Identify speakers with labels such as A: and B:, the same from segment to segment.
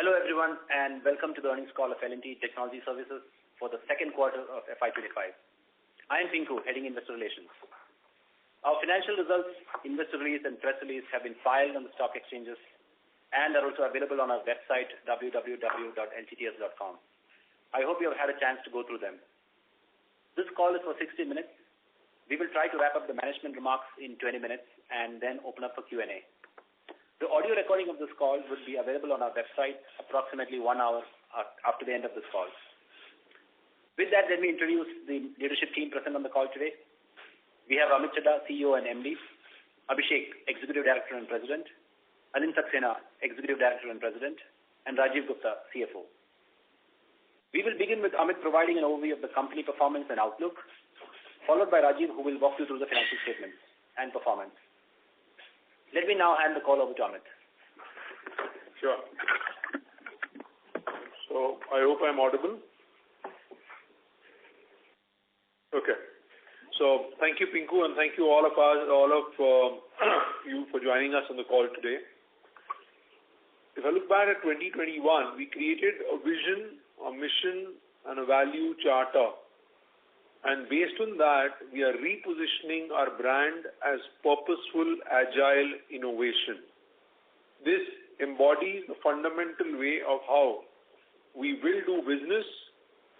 A: Hello everyone and welcome to the earnings call of L&T Technology Services for the second quarter of FY2025. I am Pinku, heading Investor Relations. Our financial results, investor release and press release have been filed on the stock exchanges and are also available on our website www.ltts.com. I hope you have had a chance to go through them. This call is for 60 minutes. We will try to wrap up the management remarks in 20 minutes and then open up for Q&A. The audio recording of this call will be available on our website approximately 1 hour after the end of this call. With that, let me introduce the leadership team present on the call today. We have Amit Chadha, CEO and MD, Abhishek, Executive Director and President, Anil Saxena, Executive Director and President, and Rajiv Gupta, CFO. We will begin with Amit providing an overview of the company performance and outlook, followed by Rajiv, who will walk you through the financial statements and performance. Let me now hand the call over to Amit.
B: Sure. So I hope I'm audible. Okay. So thank you, Pinku, and thank you all of you for joining us on the call today. If I look back at 2021, we created a vision, a mission, and a value charter. And based on that, we are repositioning our brand as purposeful, agile innovation. This embodies the fundamental way of how we will do business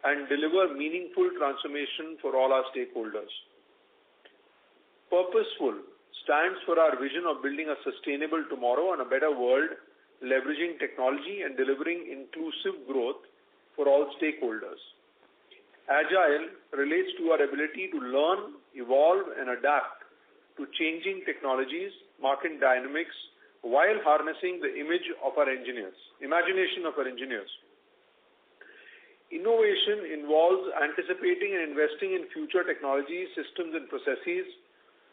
B: and deliver meaningful transformation for all our stakeholders. Purposeful stands for our vision of building a sustainable tomorrow and a better world, leveraging technology and delivering inclusive growth for all stakeholders. Agile relates to our ability to learn, evolve, and adapt to changing technologies, market dynamics, while harnessing the imagination of our engineers. Innovation involves anticipating and investing in future technologies, systems, and processes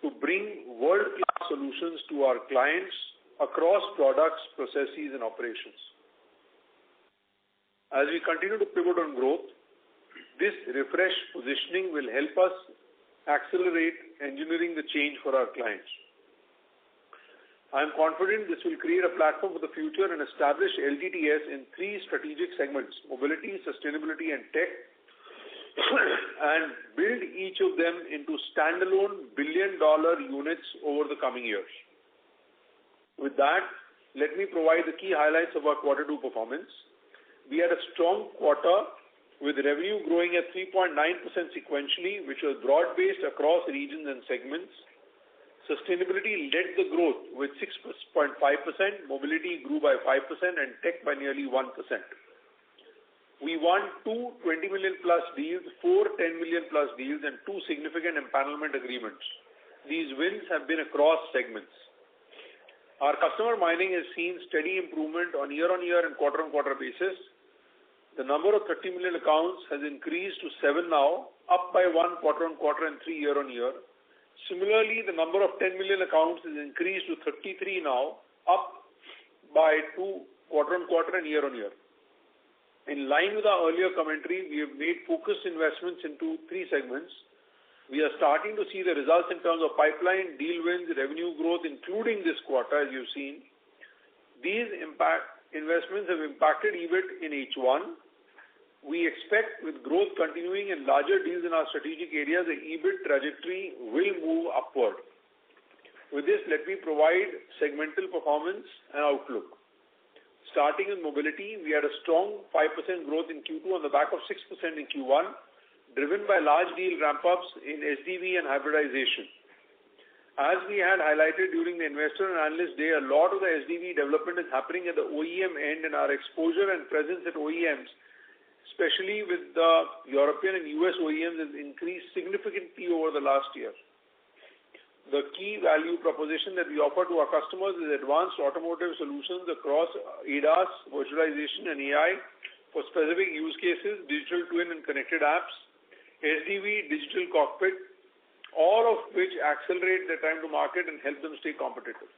B: to bring world-class solutions to our clients across products, processes, and operations. As we continue to pivot on growth, this refreshed positioning will help us accelerate engineering the change for our clients. I am confident this will create a platform for the future and establish LTTS in 3 strategic segments: mobility, sustainability, and tech, and build each of them into standalone billion-dollar units over the coming years. With that, let me provide the key highlights of our Q2 performance. We had a strong quarter with revenue growing at 3.9% sequentially, which was broad-based across regions and segments. Sustainability led the growth with 6.5%, mobility grew by 5%, and tech by nearly 1%. We won 2 20 million plus deals, 4 10 million plus deals, and 2 significant empanelment agreements. These wins have been across segments. Our customer mining has seen steady improvement on year-on-year and quarter-on-quarter basis. The number of 30 million accounts has increased to 7 now, up by 1 quarter-on-quarter and 3 year-on-year. Similarly, the number of 10 million accounts is increased to 33 now, up by 2 quarter-on-quarter and year-on-year. In line with our earlier commentary, we have made focused investments into 3 segments. We are starting to see the results in terms of pipeline, deal wins, revenue growth, including this quarter, as you've seen. These investments have impacted EBIT in H1. We expect with growth continuing and larger deals in our strategic areas, the EBIT trajectory will move upward. With this, let me provide segmental performance and outlook. Starting in mobility, we had a strong 5% growth in Q2 on the back of 6% in Q1, driven by large deal ramp-ups in SDV and hybridization. As we had highlighted during the Investor and Analyst Day, a lot of the SDV development is happening at the OEM end, and our exposure and presence at OEMs, especially with the European and US OEMs, has increased significantly over the last year. The key value proposition that we offer to our customers is advanced automotive solutions across ADAS, virtualization, and AI for specific use cases, digital twin and connected apps, SDV, digital cockpit, all of which accelerate their time to market and help them stay competitive.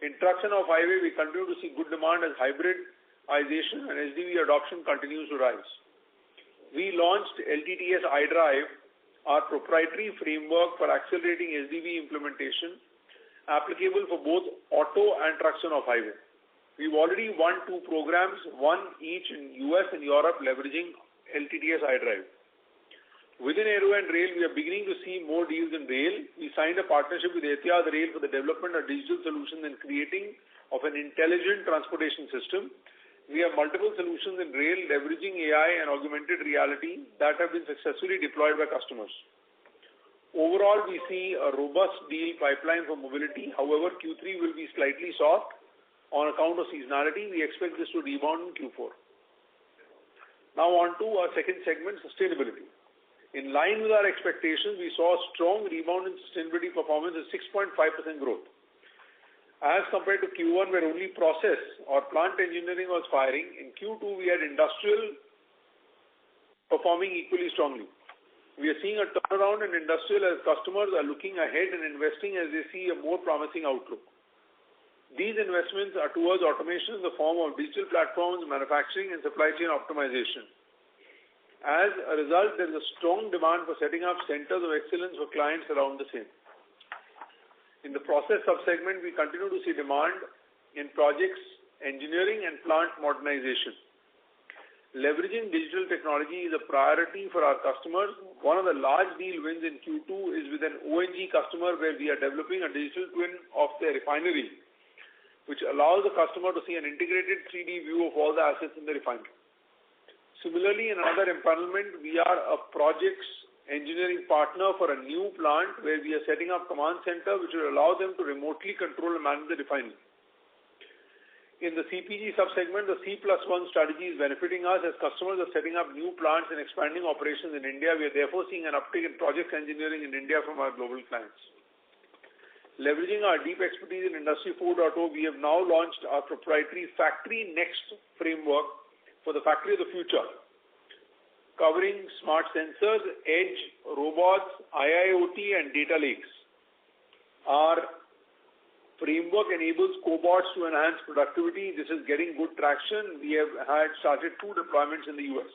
B: In trucks and off-highway, we continue to see good demand as hybridization and SDV adoption continues to rise. We launched LTTS iDrive, our proprietary framework for accelerating SDV implementation, applicable for both auto and trucks and off-highway. We've already won 2 programs, one each in US and Europe, leveraging LTTS iDrive. Within Aero and Rail, we are beginning to see more deals in rail. We signed a partnership with Etihad Rail for the development of digital solutions and creating of an intelligent transportation system. We have multiple solutions in rail leveraging AI and augmented reality that have been successfully deployed by customers. Overall, we see a robust deal pipeline for mobility. However, Q3 will be slightly soft on account of seasonality. We expect this to rebound in Q4. Now on to our second segment, sustainability. In line with our expectations, we saw a strong rebound in sustainability performance at 6.5% growth. As compared to Q1, where only process or plant engineering was firing, in Q2 we had industrial performing equally strongly. We are seeing a turnaround in industrial as customers are looking ahead and investing as they see a more promising outlook. These investments are towards automation in the form of digital platforms, manufacturing and supply chain optimization. As a result, there is a strong demand for setting up centers of excellence for clients around the same. In the process subsegment, we continue to see demand in projects, engineering and plant modernization. Leveraging digital technology is a priority for our customers. One of the large deal wins in Q2 is with an ONG customer where we are developing a digital twin of their refinery, which allows the customer to see an integrated 3D view of all the assets in the refinery. Similarly, in another empanelment, we are a projects engineering partner for a new plant where we are setting up command center which will allow them to remotely control and manage the refinery. In the CPG subsegment, the C+1 strategy is benefiting us as customers are setting up new plants and expanding operations in India. We are therefore seeing an uptick in projects engineering in India from our global clients. Leveraging our deep expertise in Industry 4.0, we have now launched our proprietary Factory Next framework for the factory of the future, covering smart sensors, edge, robots, IIoT and data lakes. Our framework enables cobots to enhance productivity. This is getting good traction. We have started 2 deployments in the US.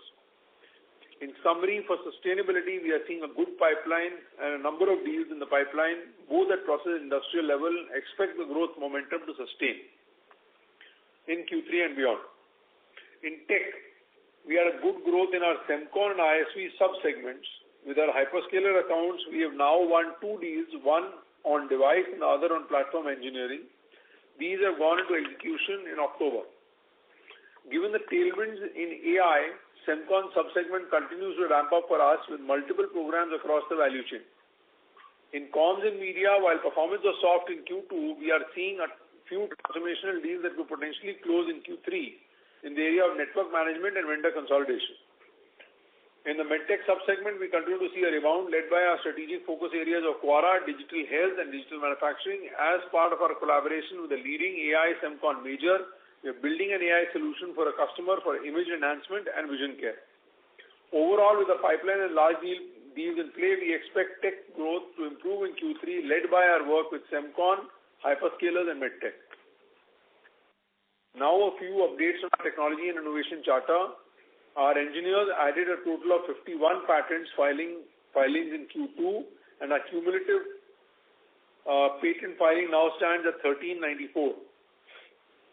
B: In summary, for sustainability, we are seeing a good pipeline and a number of deals in the pipeline, both at process and industrial level. Expect the growth momentum to sustain in Q3 and beyond. In tech, we had a good growth in our Semcon and ISV sub-segments. With our hyperscaler accounts, we have now won 2 deals, one on device and the other on platform engineering. These have gone into execution in October. Given the tailwinds in AI, Semcon sub-segment continues to ramp up for us with multiple programs across the value chain. In comms and media, while performance was soft in Q2, we are seeing a few transformational deals that could potentially close in Q3 in the area of network management and vendor consolidation. In the medtech subsegment, we continue to see a rebound led by our strategic focus areas of Quara, digital health and digital manufacturing. As part of our collaboration with the leading AI Semcon major, we are building an AI solution for a customer for image enhancement and vision care. Overall, with the pipeline and large deals in play, we expect tech growth to improve in Q3 led by our work with Semcon, hyperscalers and medtech. Now a few updates on our technology and innovation charter. Our engineers added a total of 51 patents filings in Q2 and our cumulative patent filing now stands at 1394.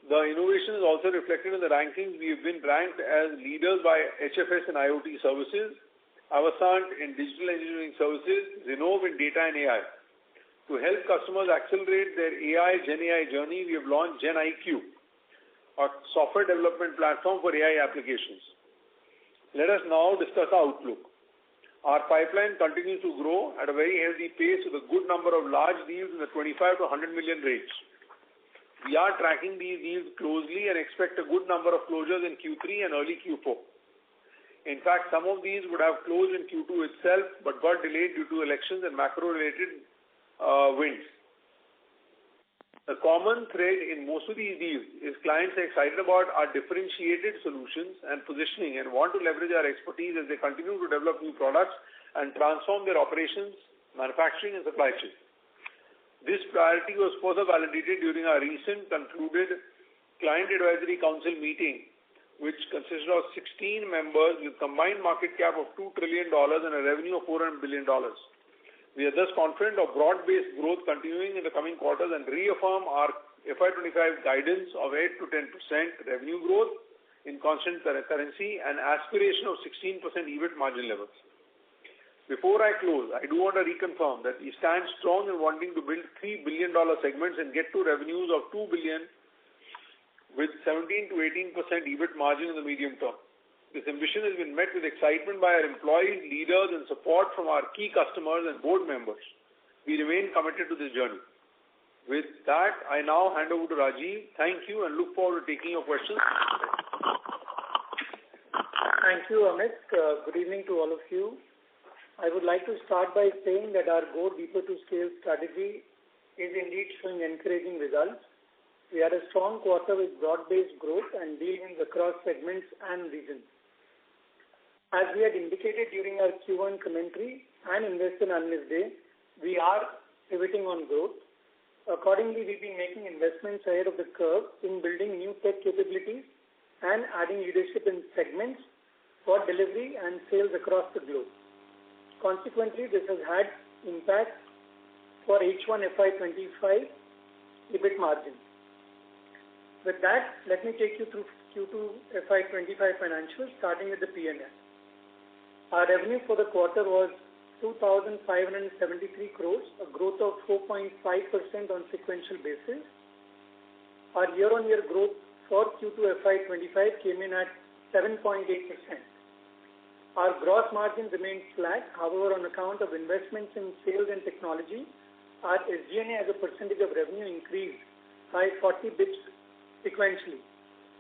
B: The innovation is also reflected in the rankings. We have been ranked as leaders by HFS and IoT services, Avasant in digital engineering services, Zenove in data and AI. To help customers accelerate their Gen AI journey, we have launched Gen IQ, a software development platform for AI applications. Let us now discuss our outlook. Our pipeline continues to grow at a very healthy pace with a good number of large deals in the 25 to 100 million range. We are tracking these deals closely and expect a good number of closures in Q3 and early Q4. In fact, some of these would have closed in Q2 itself but got delayed due to elections and macro-related winds. The common thread in most of these deals is clients are excited about our differentiated solutions and positioning and want to leverage our expertise as they continue to develop new products and transform their operations, manufacturing and supply chain. This priority was further validated during our recent concluded Client Advisory Council meeting, which consisted of 16 members with combined market cap of $2 trillion and a revenue of $400 billion. We are thus confident of broad-based growth continuing in the coming quarters and reaffirm our FY25 guidance of 8 to 10% revenue growth in constant currency and aspiration of 16% EBIT margin levels. Before I close, I do want to reconfirm that we stand strong in wanting to build $3 billion segments and get to revenues of $2 billion with 17 to 18% EBIT margin in the medium term. This ambition has been met with excitement by our employees, leaders, and support from our key customers and board members. We remain committed to this journey. With that, I now hand over to Rajiv. Thank you and look forward to taking your questions.
C: Thank you, Amit. Good evening to all of you. I would like to start by saying that our Go Deeper to Scale strategy is indeed showing encouraging results. We had a strong quarter with broad-based growth and deal wins across segments and regions. As we had indicated during our Q1 commentary and Investor Analyst Day, we are pivoting on growth. Accordingly, we've been making investments ahead of the curve in building new tech capabilities and adding leadership in segments for delivery and sales across the globe. Consequently, this has had impact for H1 FY25 EBIT margin. With that, let me take you through Q2 FY25 financials, starting with the P&L. Our revenue for the quarter was 2,573 crores, a growth of 4.5% on sequential basis. Our year-on-year growth for Q2 FY25 came in at 7.8%. Our gross margin remained flat. However, on account of investments in sales and technology, our SG&A as a percentage of revenue increased by 40 bps sequentially.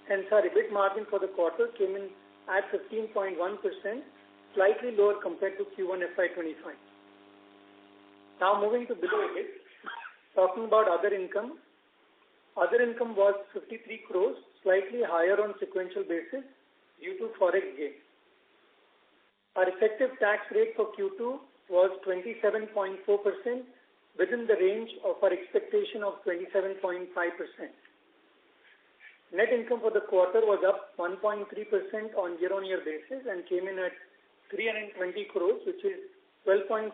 C: Hence, our EBIT margin for the quarter came in at 15.1%, slightly lower compared to Q1 FY25. Now moving to below EBIT, talking about other income. Other income was 53 crores, slightly higher on sequential basis due to forex gain. Our effective tax rate for Q2 was 27.4%, within the range of our expectation of 27.5%. Net income for the quarter was up 1.3% on year-on-year basis and came in at 320 crores, which is 12.4%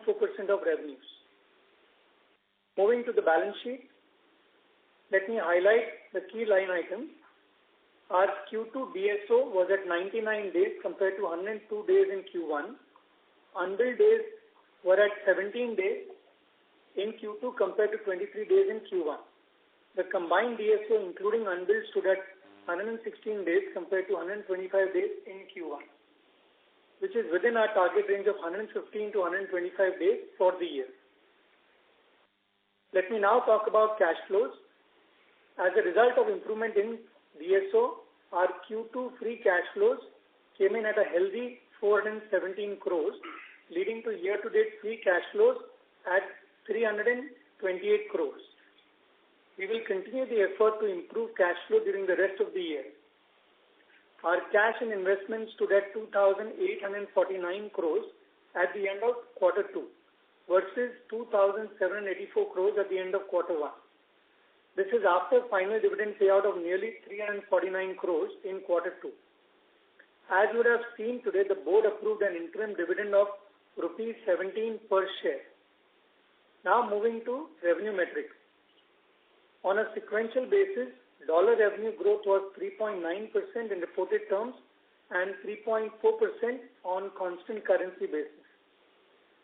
C: of revenues. Moving to the balance sheet, let me highlight the key line items. Our Q2 DSO was at 99 days compared to 102 days in Q1. Unbilled days were at 17 days in Q2 compared to 23 days in Q1. The combined DSO including unbilled stood at 116 days compared to 125 days in Q1, which is within our target range of 115 to 125 days for the year. Let me now talk about cash flows. As a result of improvement in DSO, our Q2 free cash flows came in at a healthy 417 crores, leading to year-to-date free cash flows at 328 crores. We will continue the effort to improve cash flow during the rest of the year. Our cash and investments stood at 2,849 crores at the end of quarter 2 versus 2,784 crores at the end of quarter 1. This is after final dividend payout of nearly 349 crores in quarter 2. As you would have seen today, the board approved an interim dividend of rupees 17 per share. Now moving to revenue metrics. On a sequential basis, dollar revenue growth was 3.9% in reported terms and 3.4% on constant currency basis.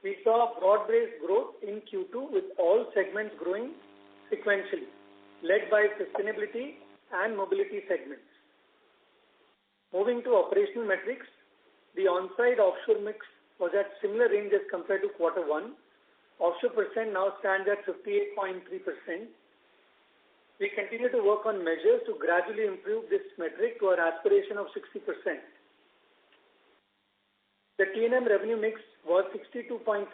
C: We saw broad-based growth in Q2 with all segments growing sequentially, led by sustainability and mobility segments. Moving to operational metrics, the on-site offshore mix was at similar range as compared to quarter 1. Offshore percent now stands at 58.3%. We continue to work on measures to gradually improve this metric to our aspiration of 60%. The T&M revenue mix was 62.5%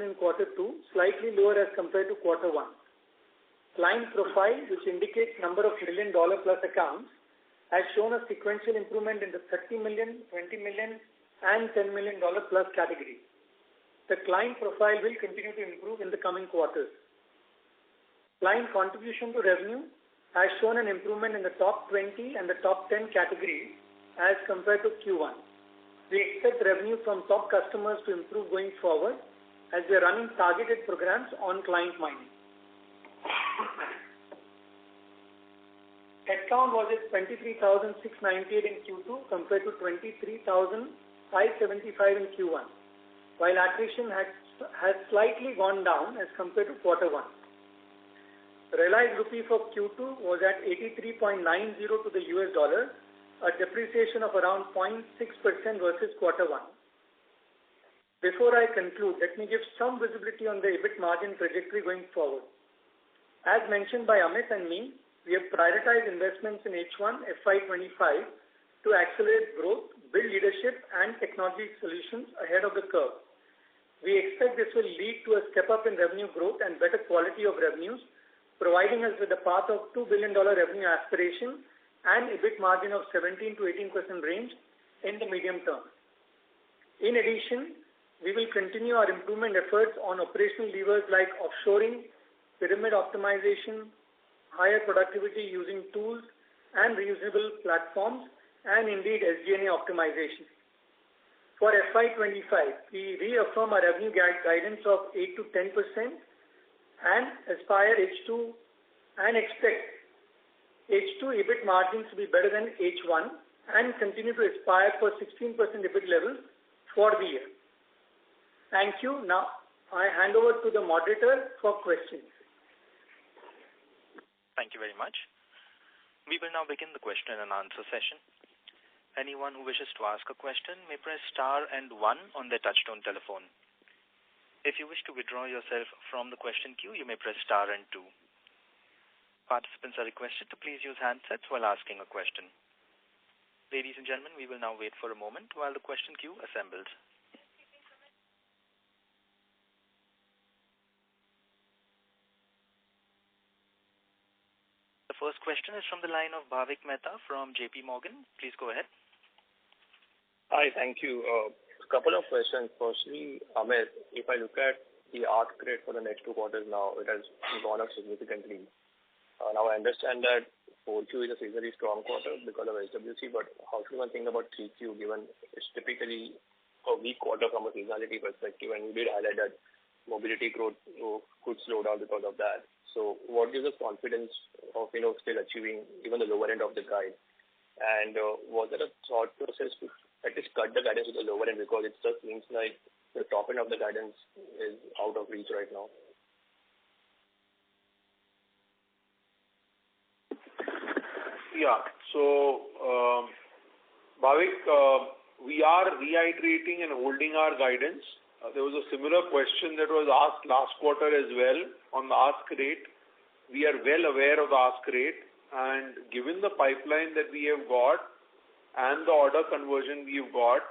C: in quarter 2, slightly lower as compared to quarter 1. Client profile, which indicates number of $1 million plus accounts, has shown a sequential improvement in the $30 million, $20 million, and $10 million plus category. The client profile will continue to improve in the coming quarters. Client contribution to revenue has shown an improvement in the top 20 and the top 10 categories as compared to Q1. We expect revenue from top customers to improve going forward as we are running targeted programs on client mining. Headcount was at 23,698 in Q2 compared to 23,575 in Q1, while attrition has slightly gone down as compared to quarter one. Realized rupee for Q2 was at 83.90 to the US dollar, a depreciation of around 0.6% versus quarter one. Before I conclude, let me give some visibility on the EBIT margin trajectory going forward. As mentioned by Amit and me, we have prioritized investments in H1 FY25 to accelerate growth, build leadership and technology solutions ahead of the curve. We expect this will lead to a step up in revenue growth and better quality of revenues, providing us with a path of $2 billion revenue aspiration and EBIT margin of 17 to 18% range in the medium term. In addition, we will continue our improvement efforts on operational levers like offshoring, pyramid optimization, higher productivity using tools and reusable platforms, and indeed SG&A optimization. For FY25, we reaffirm our revenue guidance of 8 to 10% and expect H2 EBIT margins to be better than H1 and continue to aspire for 16% EBIT levels for the year. Thank you. Now, I hand over to the moderator for questions.
D: Thank you very much. We will now begin the question and answer session. Anyone who wishes to ask a question may press star and 1 on their touchtone telephone. If you wish to withdraw yourself from the question queue, you may press star and 2. Participants are requested to please use handsets while asking a question. Ladies and gentlemen, we will now wait for a moment while the question queue assembles. The first question is from the line of Bhavik Mehta from JP Morgan. Please go ahead.
E: Hi, thank you. A couple of questions. Firstly, Amit, if I look at the ask rate for the next 2 quarters now, it has gone up significantly. Now I understand that 4Q is a seasonally strong quarter because of SWC, but how should one think about 3Q given it's typically a weak quarter from a seasonality perspective, and you did highlight that mobility growth could slow down because of that. So what gives us confidence of still achieving even the lower end of the guide? And was there a thought process to at least cut the guidance to the lower end, because it just seems like the top end of the guidance is out of reach right now?
B: Yeah. So, Bhavik, we are reiterating and holding our guidance. There was a similar question that was asked last quarter as well on the ask rate. We are well aware of the ask rate, and given the pipeline that we have got and the order conversion we have got,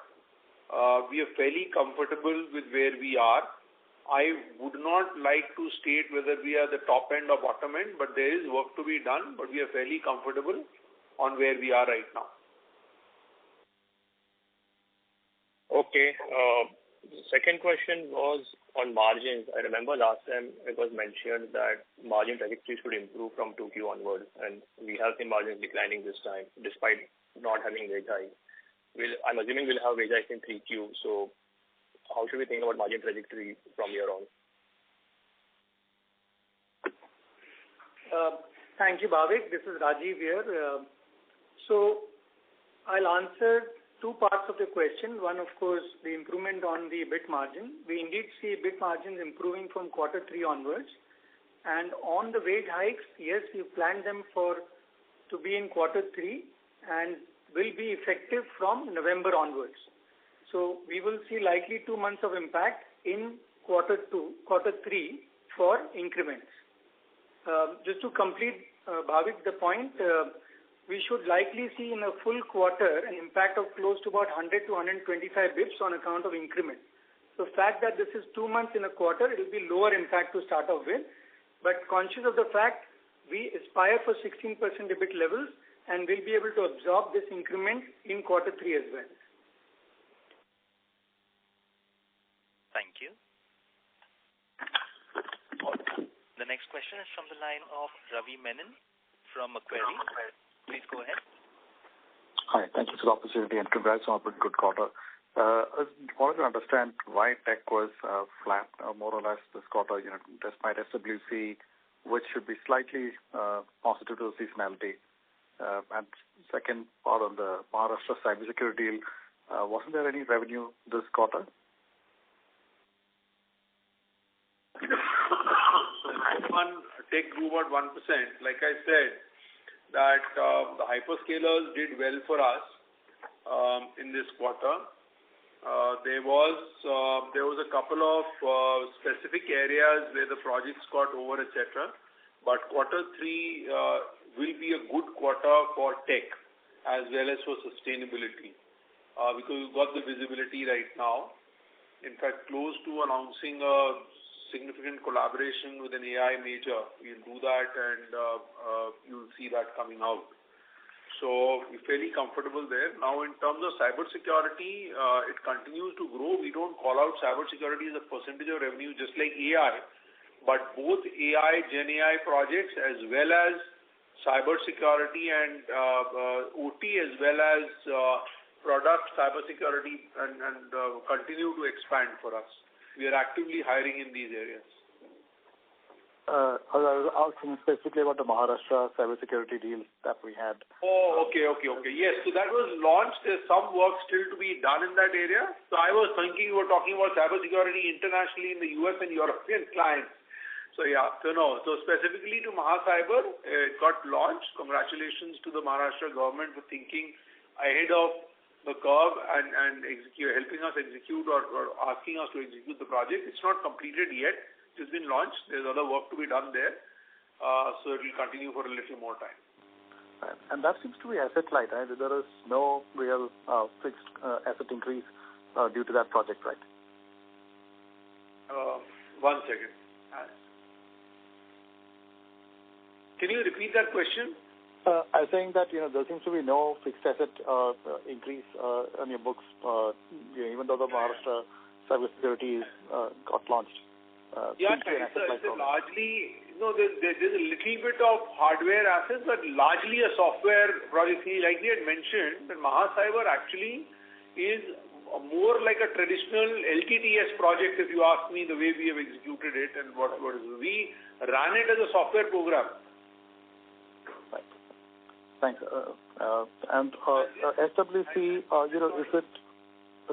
B: we are fairly comfortable with where we are. I would not like to state whether we are the top end or bottom end, but there is work to be done, but we are fairly comfortable on where we are right now.
E: Okay. Second question was on margins. I remember last time it was mentioned that margin trajectory should improve from 2Q onwards, and we have seen margins declining this time despite not having wage hike. I'm assuming we'll have wage hike in 3Q, so how should we think about margin trajectory from here on?
C: Thank you, Bhavik. This is Rajiv here. So I'll answer 2 parts of the question. One, of course, the improvement on the EBIT margin. We indeed see EBIT margins improving from quarter 3 onwards. And on the wage hikes, yes, we planned them to be in quarter 3 and will be effective from November onwards. So we will see likely 2 months of impact in quarter 3 for increments. Just to complete, Bhavik, the point, we should likely see in a full quarter an impact of close to about 100 to 125 bips on account of increment. So the fact that this is 2 months in a quarter, it will be lower impact to start off with. But conscious of the fact, we aspire for 16% EBIT levels and will be able to absorb this increment in quarter 3 as well.
D: Thank you. The next question is from the line of Ravi Menon from Macquarie. Please go ahead.
F: Hi, thank you for the opportunity and congrats on a pretty good quarter. I wanted to understand why tech was flat, more or less, this quarter, despite SWC, which should be slightly positive to seasonality. And second part on the Maharashtra cybersecurity deal, wasn't there any revenue this quarter?
B: Tech grew about 1%. Like I said, that the hyperscalers did well for us in this quarter. There was a couple of specific areas where the projects got over, etc. But quarter 3 will be a good quarter for tech as well as for sustainability because we've got the visibility right now. In fact, close to announcing a significant collaboration with an AI major. We'll do that and you'll see that coming out. So we're fairly comfortable there. Now in terms of cybersecurity, it continues to grow. We don't call out cybersecurity as a percentage of revenue just like AI, but both AI, Gen AI projects as well as cybersecurity and OT as well as product cybersecurity and continue to expand for us. We are actively hiring in these areas.
F: I was asking specifically about the Maharashtra cybersecurity deal that we had.
B: Oh, okay. Yes, so that was launched. There's some work still to be done in that area. So I was thinking you were talking about cybersecurity internationally in the US and European clients. So So specifically to Mahacyber, it got launched. Congratulations to the Maharashtra government for thinking ahead of the curve and helping us execute or asking us to execute the project. It's not completed yet. It's been launched. There's other work to be done there. So it will continue for a little more time.
F: And that seems to be asset light, right? There is no real fixed asset increase due to that project, right?
B: 1 second. Can you repeat that question?
F: I was saying that, there seems to be no fixed asset increase on your books, even though the Maharashtra cybersecurity got launched.
B: It's largely, there's a little bit of hardware assets, but largely a software project. Like we had mentioned, that Mahacyber actually is more like a traditional LTTS project, if you ask me, the way we have executed it and what we ran it as a software program.
F: Thanks. And SWC, is it...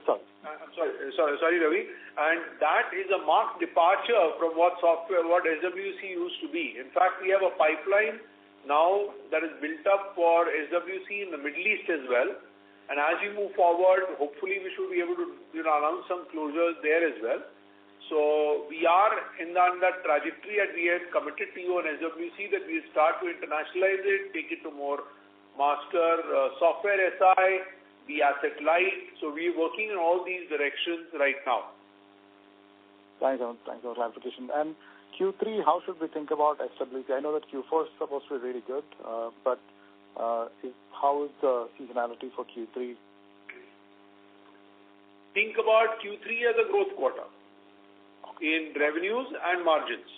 B: Sorry, Ravi. And that is a marked departure from what SWC used to be. In fact, we have a pipeline now that is built up for SWC in the Middle East as well. And as we move forward, hopefully we should be able to announce some closures there as well. So we are in that trajectory and we had committed to you on SWC that we start to internationalize it, take it to more master software SI, the asset light. So we are working in all these directions right now.
F: Thanks for clarification. And Q3, how should we think about SWC? I know that Q4 is supposed to be really good, but how is the seasonality for Q3?
B: Think about Q3 as a growth quarter in revenues and margins.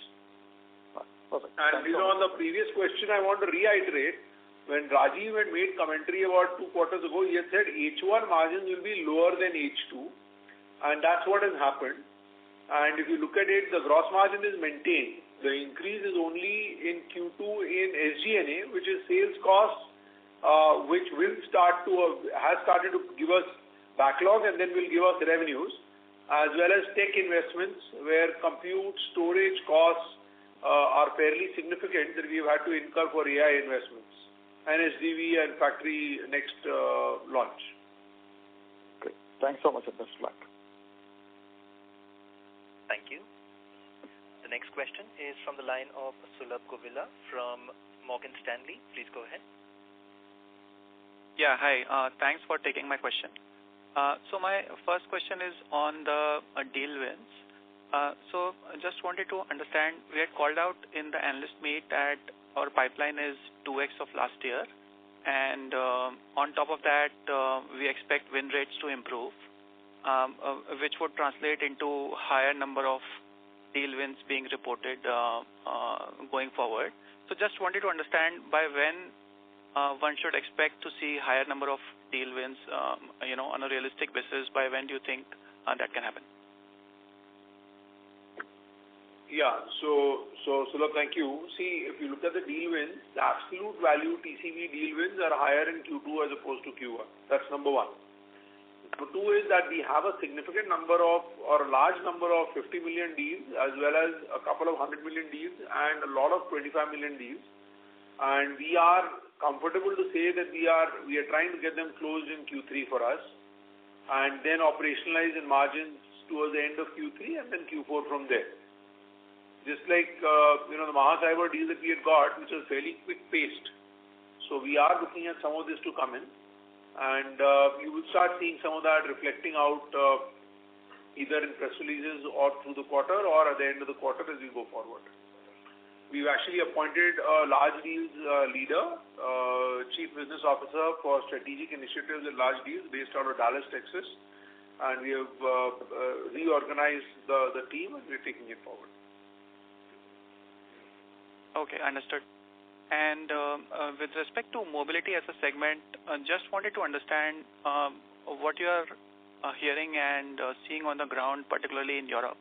F: Perfect.
B: And on the previous question, I want to reiterate, when Rajiv had made commentary about 2 quarters ago, he had said H1 margins will be lower than H2, and that's what has happened. And if you look at it, the gross margin is maintained. The increase is only in Q2 in SG&A, which is sales costs, which has started to give us backlog and then will give us revenues, as well as tech investments where compute storage costs are fairly significant that we've had to incur for AI investments and SDV and factory next launch.
F: Great. Thanks so much and best of luck.
D: Thank you. The next question is from the line of Sulabh Govila from Morgan Stanley. Please go ahead.
G: Yeah, hi. Thanks for taking my question. So my first question is on the deal wins. So I just wanted to understand, we had called out in the analyst meet that our pipeline is 2x of last year, and on top of that, we expect win rates to improve, which would translate into higher number of deal wins being reported going forward. So just wanted to understand by when one should expect to see higher number of deal wins, on a realistic basis. By when do you think that can happen?
B: Yeah. So Sulabh, thank you. See, if you look at the deal wins, the absolute value TCV deal wins are higher in Q2 as opposed to Q1. That's number one. Number two is that we have a significant number of, or a large number of 50 million deals, as well as a couple of 100 million deals and a lot of 25 million deals. And we are comfortable to say that we are trying to get them closed in Q3 for us, and then operationalize in margins towards the end of Q3 and then Q4 from there. Just like, the Mahacyber deal that we had got, which was fairly quick-paced. So we are looking at some of this to come in. And you will start seeing some of that reflecting out either in press releases or through the quarter or at the end of the quarter as we go forward. We've actually appointed a large deals leader, Chief Business Officer for strategic initiatives and large deals based out of Dallas, Texas. And we have reorganized the team and we're taking it forward.
G: Okay, understood. And with respect to mobility as a segment, just wanted to understand what you are hearing and seeing on the ground, particularly in Europe,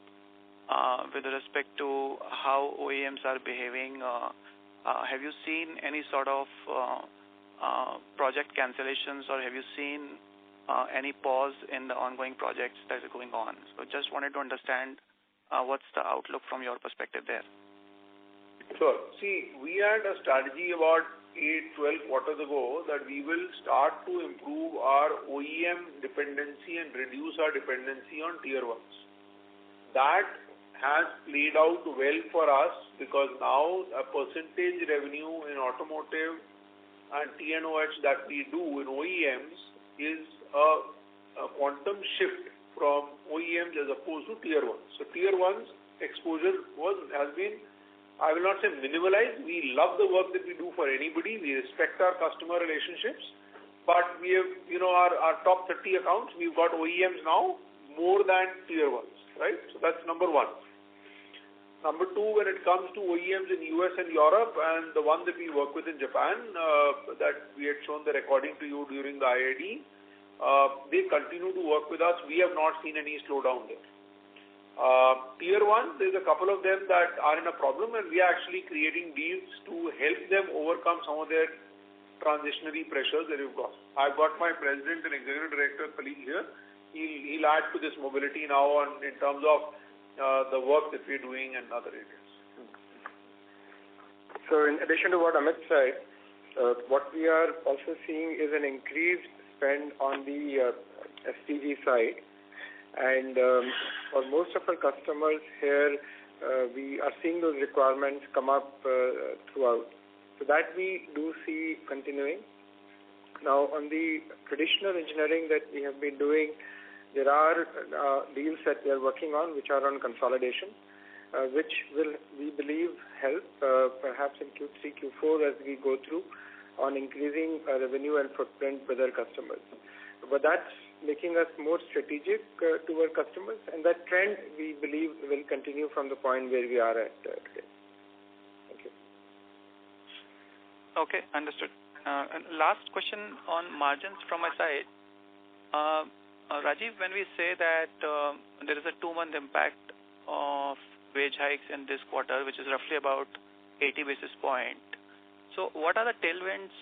G: with respect to how OEMs are behaving. Have you seen any sort of project cancellations, or have you seen any pause in the ongoing projects that are going on? So just wanted to understand what's the outlook from your perspective there.
B: Sure. See, we had a strategy about 8-12 quarters ago that we will start to improve our OEM dependency and reduce our dependency on tier ones. That has played out well for us because now a percentage revenue in automotive and TNOH that we do in OEMs is a quantum shift from OEMs as opposed to tier ones. So tier ones exposure has been, I will not say minimalized. We love the work that we do for anybody. We respect our customer relationships. But we have, our top 30 accounts, we've got OEMs now more than tier ones, right? So that's number one. Number two, when it comes to OEMs in US and Europe and the one that we work with in Japan, that we had shown the recording to you during the IID, they continue to work with us. We have not seen any slowdown there. Tier 1, there's a couple of them that are in a problem, and we are actually creating deals to help them overcome some of their transitionary pressures that we've got. I've got my president and executive director colleague here. He'll add to this mobility now in terms of the work that we're doing and other areas.
H: So in addition to what Amit said, what we are also seeing is an increased spend on the SDG side. And for most of our customers here, we are seeing those requirements come up throughout. So that we do see continuing. Now, on the traditional engineering that we have been doing, there are deals that we are working on which are on consolidation, which will, we believe, help perhaps in Q3, Q4 as we go through on increasing revenue and footprint with our customers. But that's making us more strategic to our customers, and that trend we believe will continue from the point where we are at today. Thank you.
G: Okay, understood. And last question on margins from my side. Rajiv, when we say that there is a 2-month impact of wage hikes in this quarter, which is roughly about 80 basis points, so what are the tailwinds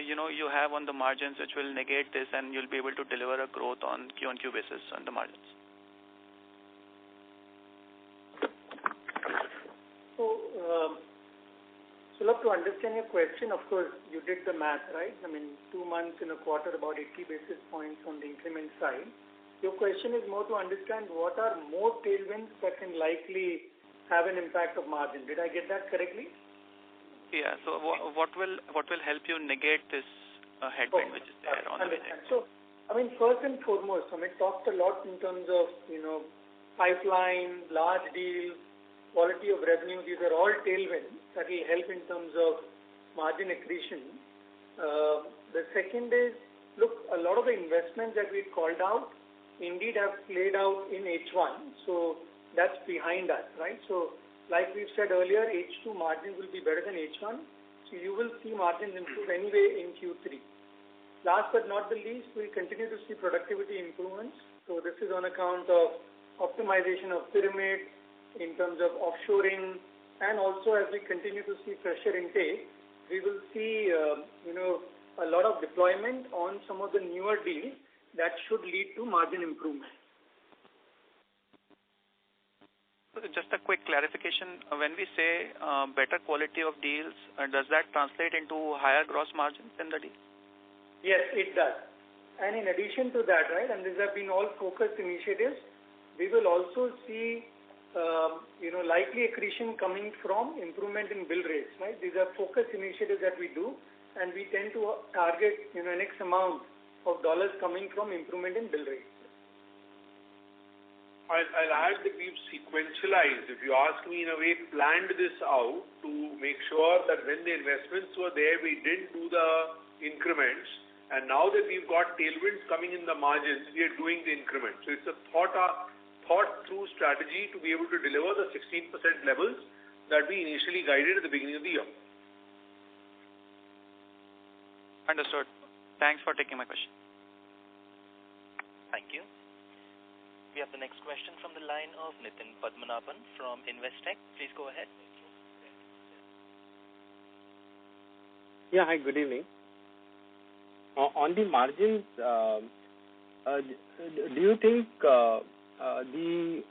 G: you have on the margins which will negate this and you'll be able to deliver a growth on Q-on-Q basis on the margins?
C: So love to understand your question. Of course, you did the math, right? I mean, 2 months in a quarter, about 80 basis points on the increment side. Your question is more to understand what are more tailwinds that can likely have an impact of margin. Did I get that correctly?
G: Yeah. So what will help you negate this headwind which is there on the wage?
C: So, I mean, first and foremost, Amit talked a lot in terms of pipeline, large deals, quality of revenue. These are all tailwinds that will help in terms of margin accretion. The second is, look, a lot of the investments that we called out indeed have played out in H1. So that's behind us, right? So like we've said earlier, H2 margins will be better than H1. So you will see margins improve anyway in Q3. Last but not the least, we'll continue to see productivity improvements. So this is on account of optimization of pyramid, in terms of offshoring, and also as we continue to see fresher intake, we will see, a lot of deployment on some of the newer deals that should lead to margin improvement.
G: Just a quick clarification. When we say better quality of deals, does that translate into higher gross margins in the deal?
C: Yes, it does. And in addition to that, right, and these have been all focused initiatives, we will also see, likely accretion coming from improvement in bill rates, right? These are focused initiatives that we do, and we tend to target, an X amount of dollars coming from improvement in bill rates.
B: I'll add that we've sequentialized, if you ask me in a way, planned this out to make sure that when the investments were there, we didn't do the increments. And now that we've got tailwinds coming in the margins, we are doing the increments. So it's a thought-through strategy to be able to deliver the 16% levels that we initially guided at the beginning of the year.
G: Understood. Thanks for taking my question.
D: Thank you. We have the next question from the line of Nitin Padmanabhan from Investec. Please go ahead.
I: Yeah, hi, good evening. On the margins, do you think the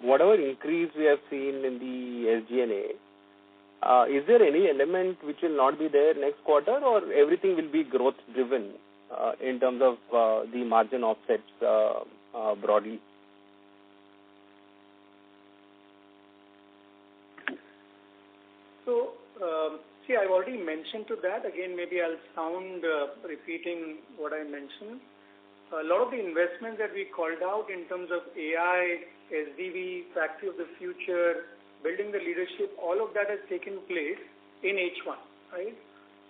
I: whatever increase we have seen in the SG&A, is there any element which will not be there next quarter, or everything will be growth driven in terms of the margin offsets broadly?
C: So, I've already mentioned to that. Again, maybe I'll sound repeating what I mentioned. A lot of the investments that we called out in terms of AI, SDV, Factory of the Future, building the leadership, all of that has taken place in H1, right?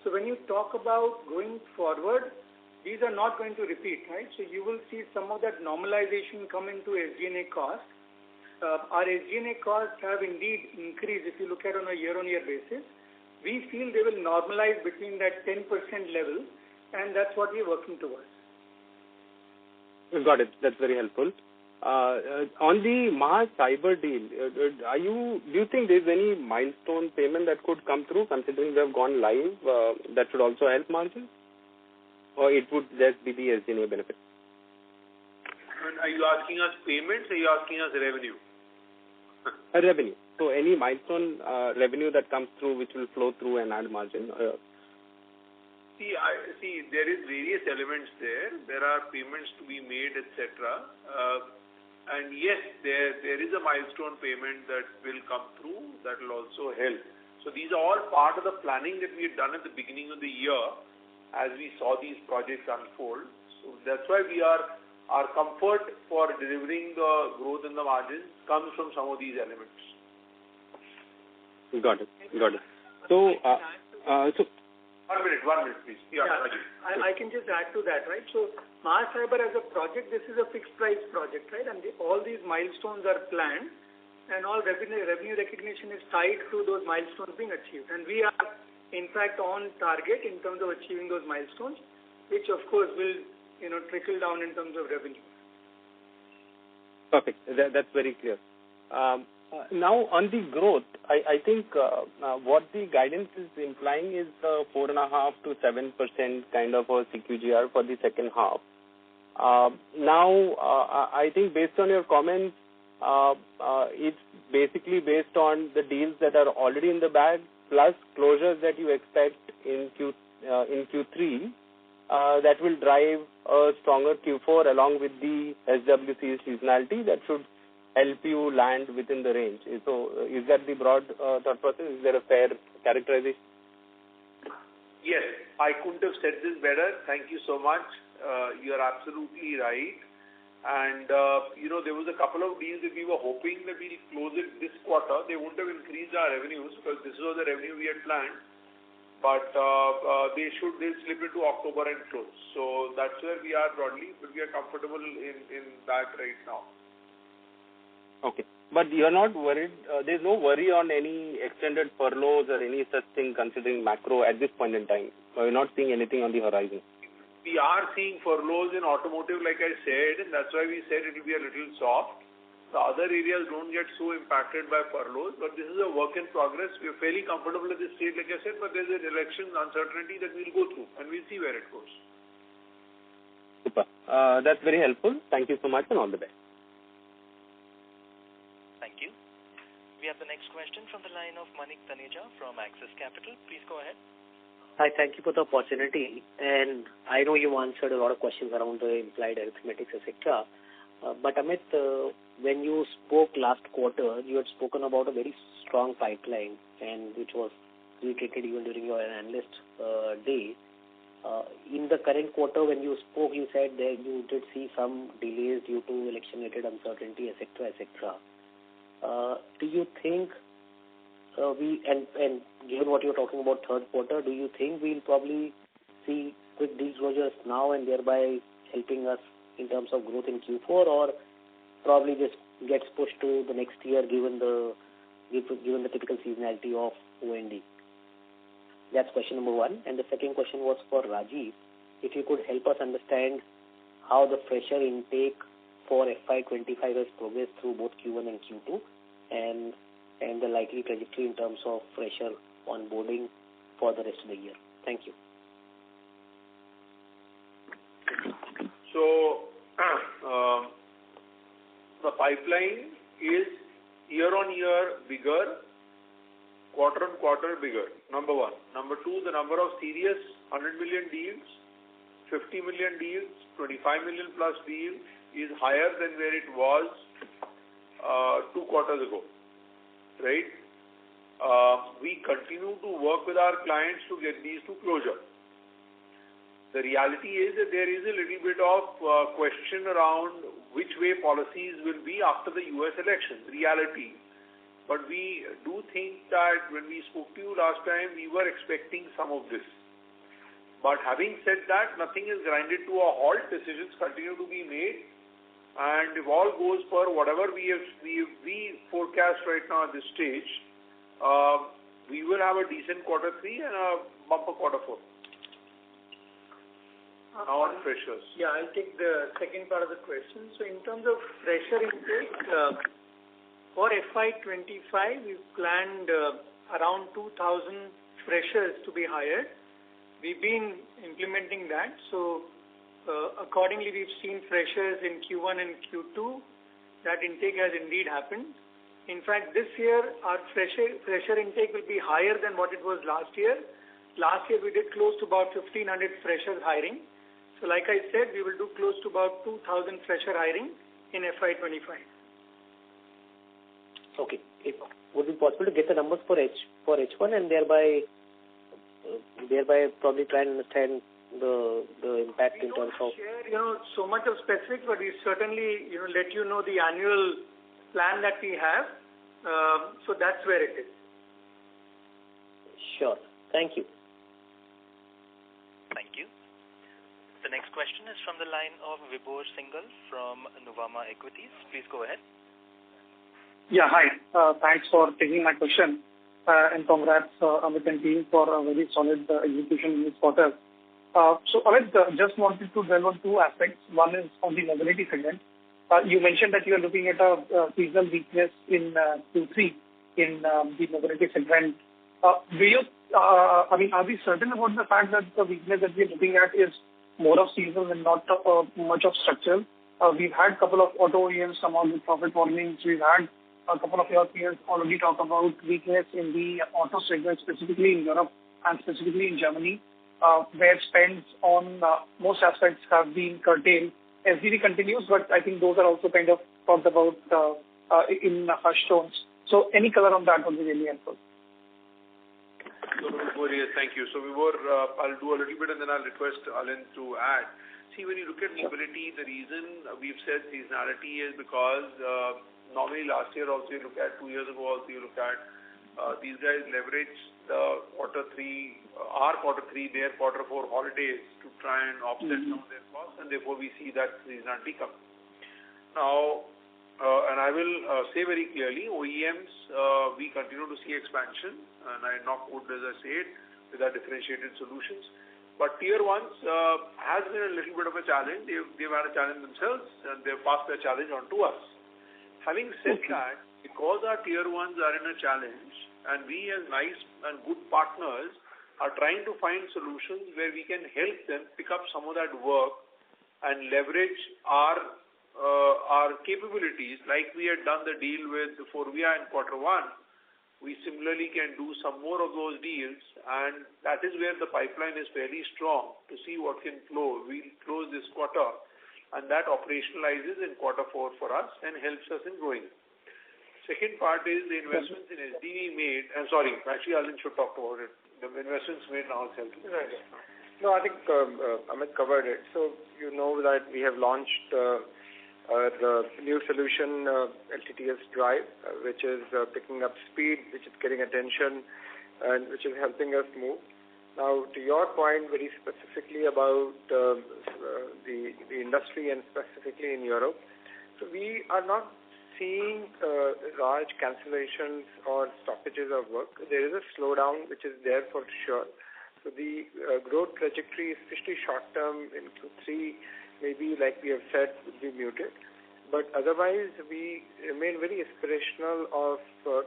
C: So when you talk about going forward, these are not going to repeat, right? So you will see some of that normalization come into SG&A cost. Our SG&A costs have indeed increased if you look at on a year-on-year basis. We feel they will normalize between that 10% level, and that's what we're working towards.
I: Got it. That's very helpful. On the Mars Cyber deal, do you think there's any milestone payment that could come through, considering they have gone live, that should also help margins? Or it would just be the SG&A benefit?
B: And are you asking us payments, or are you asking us revenue?
I: Revenue. So any milestone revenue that comes through which will flow through and add margin?
B: See, there is various elements there. There are payments to be made, etc. And yes, there is a milestone payment that will come through that will also help. So these are all part of the planning that we had done at the beginning of the year as we saw these projects unfold. So that's why our comfort for delivering the growth in the margins comes from some of these elements.
I: Got it. So,
B: One minute, please. Yeah.
C: I can just add to that, right? So, Mars Cyber as a project, this is a fixed price project, right? And all these milestones are planned, and all revenue recognition is tied to those milestones being achieved. And we are, in fact, on target in terms of achieving those milestones, which of course will, trickle down in terms of revenue.
I: Perfect. That's very clear. Now, on the growth, I think what the guidance is implying is 4.5% to 7% kind of a CQGR for the second half. Now, I think based on your comments, it's basically based on the deals that are already in the bag plus closures that you expect in Q3 that will drive a stronger Q4 along with the SWC seasonality that should help you land within the range. So is that the broad thought process? Is there a fair characterization?
B: Yes, I couldn't have said this better. Thank you so much. You are absolutely right. And, there was a couple of deals that we were hoping that we'll close it this quarter. They wouldn't have increased our revenues because this was the revenue we had planned. But they'll slip into October and close. So that's where we are broadly, but we are comfortable in that right now.
I: Okay. But you're not worried, there's no worry on any extended furloughs or any such thing considering macro at this point in time? Or you're not seeing anything on the horizon?
B: We are seeing furloughs in automotive, like I said, and that's why we said it will be a little soft. The other areas don't get so impacted by furloughs, but this is a work in progress. We are fairly comfortable at this stage, like I said, but there's an election uncertainty that we'll go through, and we'll see where it goes.
I: Super. That's very helpful. Thank you so much, and all the best.
D: Thank you. We have the next question from the line of Manik Taneja from Axis Capital. Please go ahead.
J: Hi, thank you for the opportunity. And I know you answered a lot of questions around the implied arithmetics, etc. But Amit, when you spoke last quarter, you had spoken about a very strong pipeline, and which was reiterated even during your analyst day. In the current quarter, when you spoke, you said that you did see some delays due to election-related uncertainty, etc., etc. Do you think and given what you're talking about third quarter, do you think we'll probably see quick deal closures now and thereby helping us in terms of growth in Q4, or probably just gets pushed to the next year given the typical seasonality of O&D? That's question number one. And the second question was for Rajiv. If you could help us understand how the fresher intake for FY25 has progressed through both Q1 and Q2, and the likely trajectory in terms of fresher onboarding for the rest of the year. Thank you.
B: So, the pipeline is year-on-year bigger, quarter-on-quarter bigger, number one. Number two, the number of serious 100 million deals, 50 million deals, 25 million plus deals is higher than where it was 2 quarters ago, right? We continue to work with our clients to get these to closure. The reality is that there is a little bit of question around which way policies will be after the US elections, reality. But we do think that when we spoke to you last time, we were expecting some of this. But having said that, nothing is grinded to a halt. Decisions continue to be made. And if all goes per whatever we forecast right now at this stage, we will have a decent quarter 3 and a bumper quarter 4. Now on freshers.
C: Yeah, I'll take the second part of the question. So in terms of fresher intake, for FY25, we've planned around 2,000 freshers to be hired. We've been implementing that. So accordingly, we've seen freshers in Q1 and Q2. That intake has indeed happened. In fact, this year, our fresher intake will be higher than what it was last year. Last year, we did close to about 1,500 freshers hiring. So like I said, we will do close to about 2,000 fresher hiring in FY25.
J: Okay. Would it be possible to get the numbers for H1 and thereby probably try and understand the impact in terms of...
C: We don't share, so much of specifics, but we certainly, let you know the annual plan that we have. So that's where it is.
J: Sure. Thank you.
D: Thank you. The next question is from the line of Vibhor Singhal from Nuvama Equities. Please go ahead.
K: Yeah, hi. Thanks for taking my question. And congrats, Amit and team, for a very solid execution in this quarter. So, Amit, just wanted to delve on 2 aspects. One is on the mobility segment. You mentioned that you are looking at a seasonal weakness in Q3 in the mobility segment. Are we certain about the fact that the weakness that we are looking at is more of seasonal and not much of structural? We've had a couple of auto OEMs come out with profit warnings. We've had a couple of your peers already talk about weakness in the auto segment, specifically in Europe and specifically in Germany, where spends on most aspects have been curtailed. SDV continues, but I think those are also kind of talked about in hushed tones. So any color on that would be really helpful.
B: So, yes, thank you. So, I'll do a little bit and then I'll request Alin to add. See, when you look at mobility, the reason we've said seasonality is because normally last year also you look at, 2 years ago also you look at, these guys leverage the quarter 3, their quarter 4 holidays to try and offset some of their costs, and therefore we see that seasonality come. Now, and I will say very clearly, OEMs, we continue to see expansion, and I knock wood as I say it, with our differentiated solutions. But tier 1s has been a little bit of a challenge. They've had a challenge themselves, and they've passed their challenge on to us. Having said that, because our tier ones are in a challenge, and we as nice and good partners are trying to find solutions where we can help them pick up some of that work and leverage our capabilities, like we had done the deal with Forvia in Q1. We similarly can do some more of those deals, and that is where the pipeline is fairly strong to see what can flow. We'll close this quarter, and that operationalizes in Q4 for us and helps us in growing. Second part is the investments in SDV made. I'm sorry, actually Alin should talk about it. The investments made now itself.
H: Right. No, I think Amit covered it. So you know that we have launched the new solution, LTTS Drive, which is picking up speed, which is getting attention, and which is helping us move. Now, to your point, very specifically about the industry and specifically in Europe, so we are not seeing large cancellations or stoppages of work. There is a slowdown which is there for sure. So the growth trajectory, especially short term in Q3, maybe like we have said, would be muted. But otherwise, we remain very aspirational of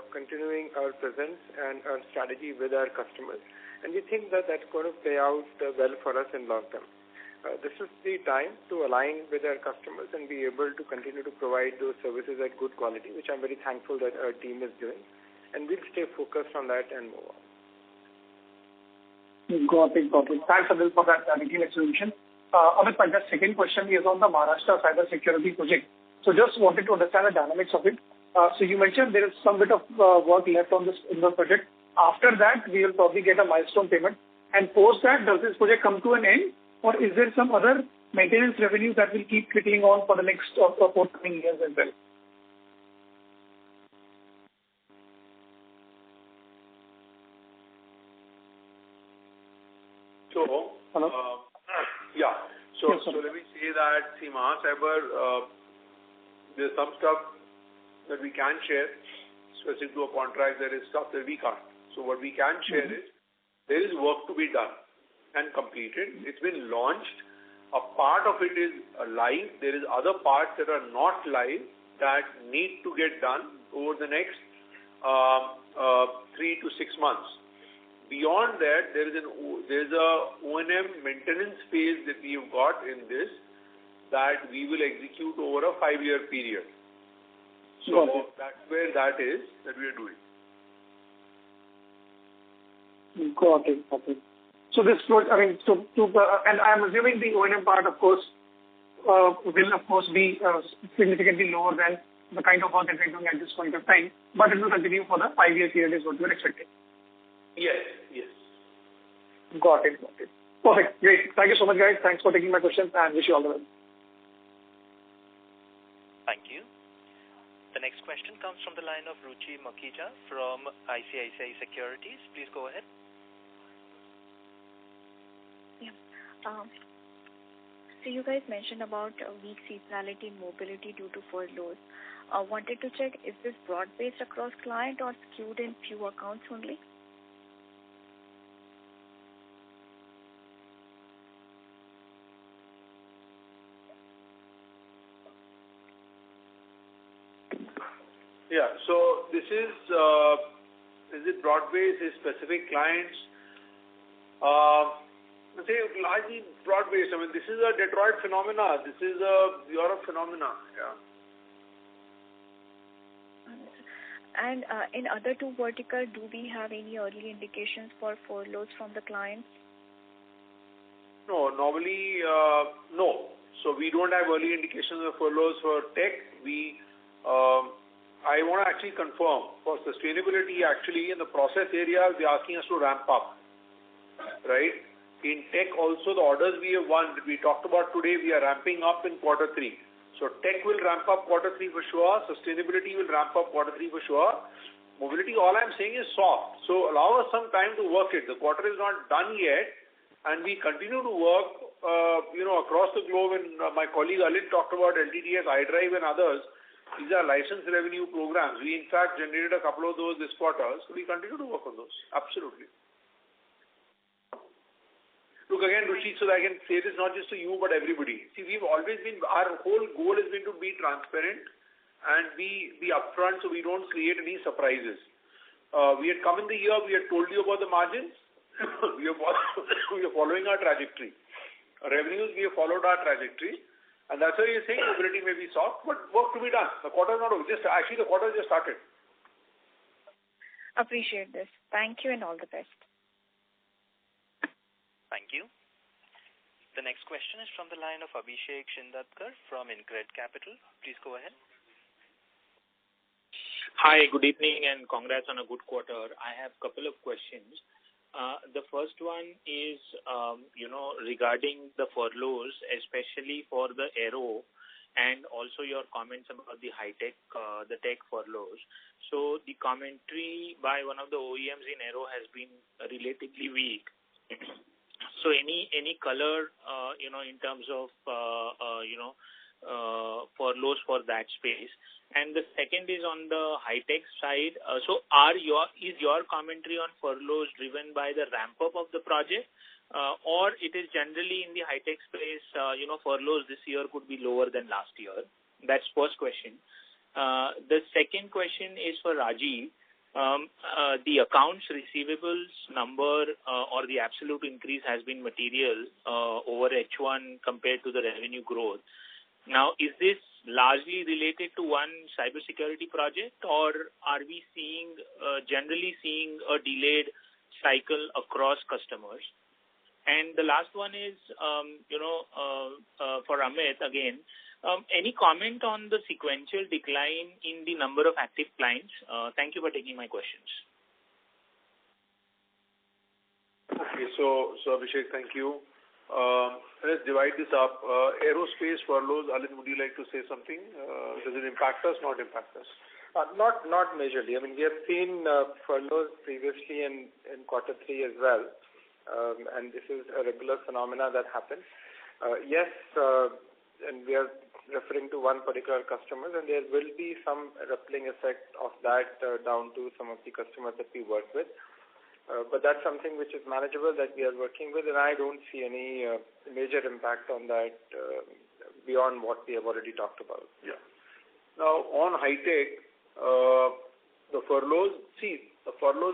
H: continuing our presence and our strategy with our customers. And we think that that's going to play out well for us in long term. This is the time to align with our customers and be able to continue to provide those services at good quality, which I'm very thankful that our team is doing. And we'll stay focused on that and move on.
K: Got it. Thanks, Anil, for that detailed explanation. Amit, my second question is on the Maharashtra cyber security project. So just wanted to understand the dynamics of it. So you mentioned there is some bit of work left on this in the project. After that, we will probably get a milestone payment. And post that, does this project come to an end? Or is there some other maintenance revenue that will keep trickling on for the next forthcoming years as well?
B: So let me say that, see, Mahacyber, there's some stuff that we can share, specific to a contract. There is stuff that we can't. So what we can share is, there is work to be done and completed. It's been launched. A part of it is live. There is other parts that are not live that need to get done over the next 3 to 6 months. Beyond that, there's a O&M maintenance phase that we have got in this that we will execute over a 5-year period. So that's where that is that we are doing.
K: Got it. So this, and I'm assuming the O&M part, of course, will of course be significantly lower than the kind of work that we're doing at this point of time, but it will continue for the 5-year period is what we're expecting.
B: Yes.
K: Got it. Perfect. Great. Thank you so much, guys. Thanks for taking my questions and wish you all the best.
D: Thank you. The next question comes from the line of Ruchi Makhija from ICICI Securities. Please go ahead.
L: So you guys mentioned about weak seasonality in mobility due to furloughs. Wanted to check, is this broad-based across client or skewed in few accounts only?
B: Yeah, so this is it broad-based, is specific clients? I'd say largely broad-based. I mean, this is a Detroit phenomena. This is a Europe phenomena. Yeah.
L: And in other two verticals, do we have any early indications for furloughs from the clients?
B: No, normally, no. So we don't have early indications of furloughs for tech. I want to actually confirm for sustainability, actually in the process area, they're asking us to ramp up, right? In tech also, the orders we have won, that we talked about today, we are ramping up in Q3. So tech will ramp up Q3 for sure. Sustainability will ramp up Q3 for sure. Mobility, all I'm saying is soft. So allow us some time to work it. The quarter is not done yet, and we continue to work, across the globe. And my colleague Alin talked about LTTS, iDrive, and others. These are license revenue programs. We, in fact, generated a couple of those this quarter. So we continue to work on those. Absolutely. Look, again, Ruchi, so that I can say this not just to you, but everybody. See, we've always been, our whole goal has been to be transparent and be upfront so we don't create any surprises. We had come in the year, we had told you about the margins. we are following our trajectory. Revenues, we have followed our trajectory. And that's why you're saying mobility may be soft, but work to be done. The quarter is not over. The quarter just started.
L: Appreciate this. Thank you and all the best.
D: Thank you. The next question is from the line of Abhishek Shindatkar from InCred Capital. Please go ahead.
M: Hi, good evening and congrats on a good quarter. I have a couple of questions. The first one is, regarding the furloughs, especially for the aero, and also your comments about the high-tech, the tech furloughs. So the commentary by one of the OEMs in aero has been relatively weak. So any color, in terms of, furloughs for that space. And the second is on the high-tech side. So is your commentary on furloughs driven by the ramp-up of the project, or it is generally in the high-tech space, furloughs this year could be lower than last year? That's first question. The second question is for Rajiv. The accounts receivables number or the absolute increase has been material over H1 compared to the revenue growth. Now, is this largely related to one cybersecurity project, or are we generally seeing a delayed cycle across customers? And the last one is, for Amit again. Any comment on the sequential decline in the number of active clients? Thank you for taking my questions.
B: Okay, so Abhishek, thank you. Let's divide this up. Aerospace furloughs, Alin, would you like to say something? Does it impact us, not impact us?
H: Not majorly. I mean, we have seen furloughs previously in quarter 3 as well, and this is a regular phenomena that happens. Yes, and we are referring to one particular customer, and there will be some rippling effect of that down to some of the customers that we work with. But that's something which is manageable that we are working with, and I don't see any major impact on that beyond what we have already talked about.
B: Yeah. Now, on high-tech, the furloughs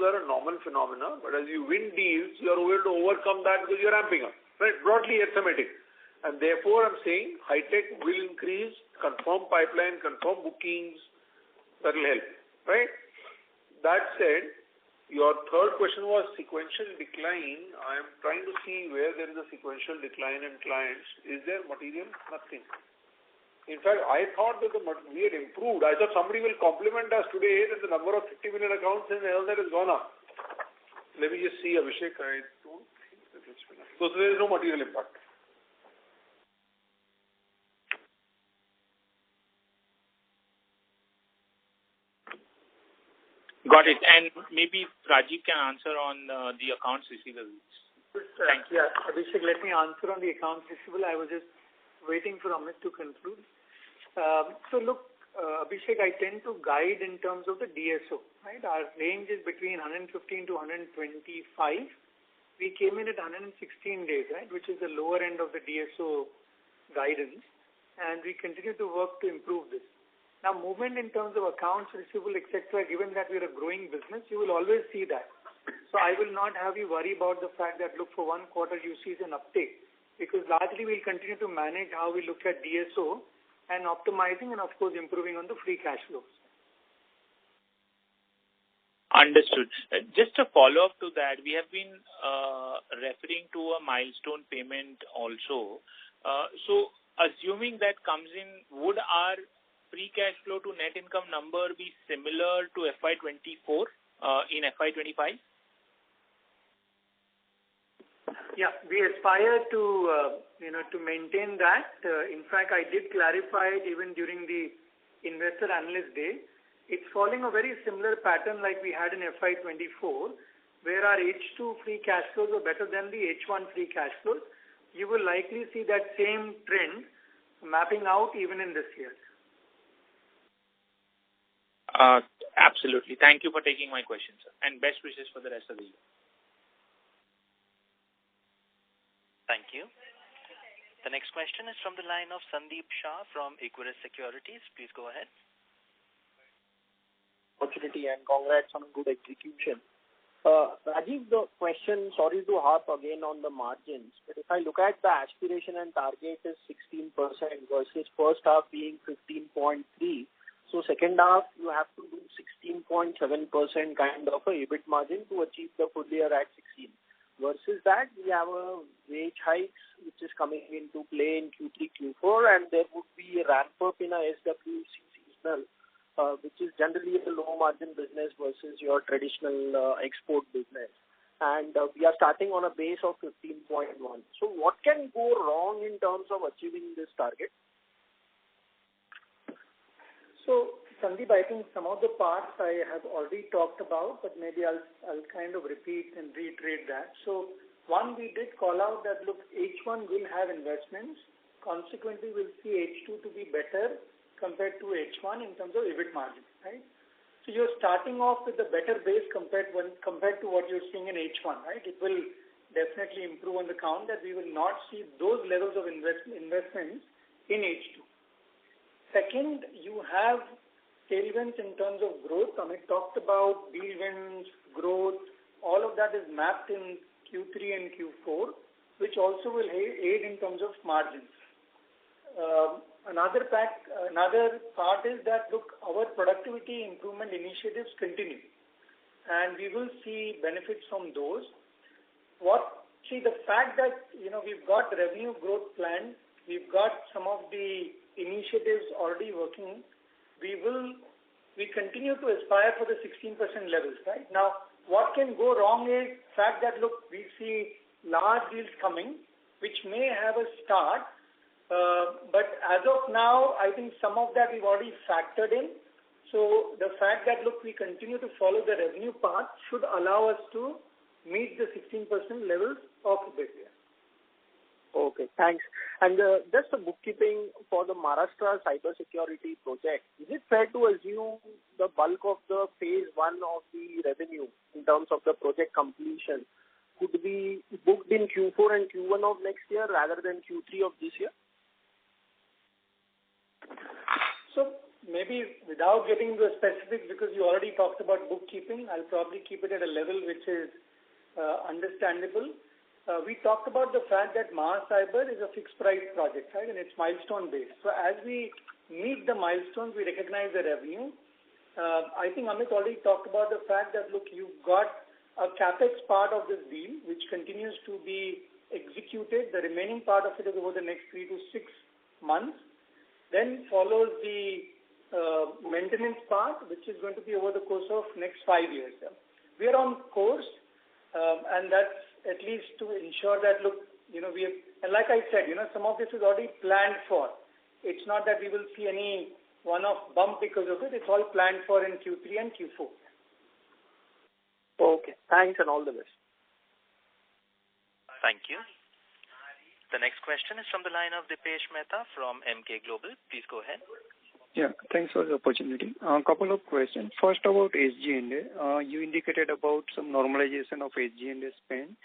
B: are a normal phenomena, but as you win deals, you are able to overcome that because you're ramping up, right? Broadly arithmetic. And therefore, I'm saying high-tech will increase, confirm pipeline, confirm bookings, that will help, right? That said, your third question was sequential decline. I am trying to see where there is a sequential decline in clients. Is there material? Nothing. In fact, I thought that we had improved. I thought somebody will compliment us today that the number of 50 million accounts and all that has gone up. Let me just see, Abhishek. I don't think that it's been up. So there is no material impact.
M: Got it. And maybe Rajiv can answer on the accounts receivables. Thank you.
C: Yeah, Abhishek, let me answer on the accounts receivable. I was just waiting for Amit to conclude. So look, Abhishek, I tend to guide in terms of the DSO, right? Our range is between 115 to 125. We came in at 116 days, right, which is the lower end of the DSO guidance, and we continue to work to improve this. Now, movement in terms of accounts receivable, etc., given that we're a growing business, you will always see that. So I will not have you worry about the fact that, look, for one quarter you see an uptake, because largely we'll continue to manage how we look at DSO and optimizing and, of course, improving on the free cash flows.
M: Understood. Just a follow-up to that, we have been referring to a milestone payment also. So assuming that comes in, would our free cash flow to net income number be similar to FY24 in FY25?
C: Yeah, we aspire to maintain that. In fact, I did clarify it even during the Investor Analyst Day. It's following a very similar pattern like we had in FY24, where our H2 free cash flows are better than the H1 free cash flows. You will likely see that same trend mapping out even in this year.
M: Absolutely. Thank you for taking my question, sir. And best wishes for the rest of the year.
D: Thank you. The next question is from the line of Sandeep Shah from Equirus Securities. Please go ahead.
N: opportunity and congrats on good execution. Rajiv, the question, sorry to harp again on the margins, but if I look at the aspiration and target is 16% versus first half being 15.3%. So second half, you have to do 16.7% kind of a EBIT margin to achieve the full year at 16%. Versus that, we have a wage hikes which is coming into play in Q3, Q4, and there would be a ramp up in a SWC seasonal, which is generally a low margin business versus your traditional export business. And we are starting on a base of 15.1. So what can go wrong in terms of achieving this target?
C: So, Sandeep, I think some of the parts I have already talked about, but maybe I'll kind of repeat and reiterate that. So, one, we did call out that, look, H1 will have investments. Consequently, we'll see H2 to be better compared to H1 in terms of EBIT margin, right? So, you're starting off with a better base compared to what you're seeing in H1, right? It will definitely improve on the count that we will not see those levels of investments in H2. Second, you have tailwinds in terms of growth. Amit talked about deal wins, growth, all of that is mapped in Q3 and Q4, which also will aid in terms of margins. Another part is that, look, our productivity improvement initiatives continue, and we will see benefits from those. The fact that, we've got revenue growth planned, we've got some of the initiatives already working, we continue to aspire for the 16% levels, right? Now, what can go wrong is the fact that, look, we see large deals coming, which may have a start, but as of now, I think some of that we've already factored in. So the fact that, look, we continue to follow the revenue path should allow us to meet the 16% levels of EBIT.
N: Okay, thanks. And just a bookkeeping for the Maharashtra cybersecurity project, is it fair to assume the bulk of the phase 1 of the revenue in terms of the project completion could be booked in Q4 and Q1 of next year rather than Q3 of this year?
C: So maybe without getting into the specifics, because you already talked about bookkeeping, I'll probably keep it at a level which is understandable. We talked about the fact that Cyber is a fixed price project, right, and it's milestone based. So as we meet the milestones, we recognize the revenue. I think Amit already talked about the fact that, look, you've got a capex part of this deal which continues to be executed. The remaining part of it is over the next 3 to 6 months. Then follows the maintenance part, which is going to be over the course of next 5 years. We are on course, and that's at least to ensure that, look, we have, and like I said, some of this is already planned for. It's not that we will see any one-off bump because of it. It's all planned for in Q3 and Q4.
N: Okay, thanks and all the best.
D: Thank you. The next question is from the line of Dipesh Mehta from Emkay Global. Please go ahead.
O: Yeah, thanks for the opportunity. A couple of questions. First, about SG&A. You indicated about some normalization of SG&A spend.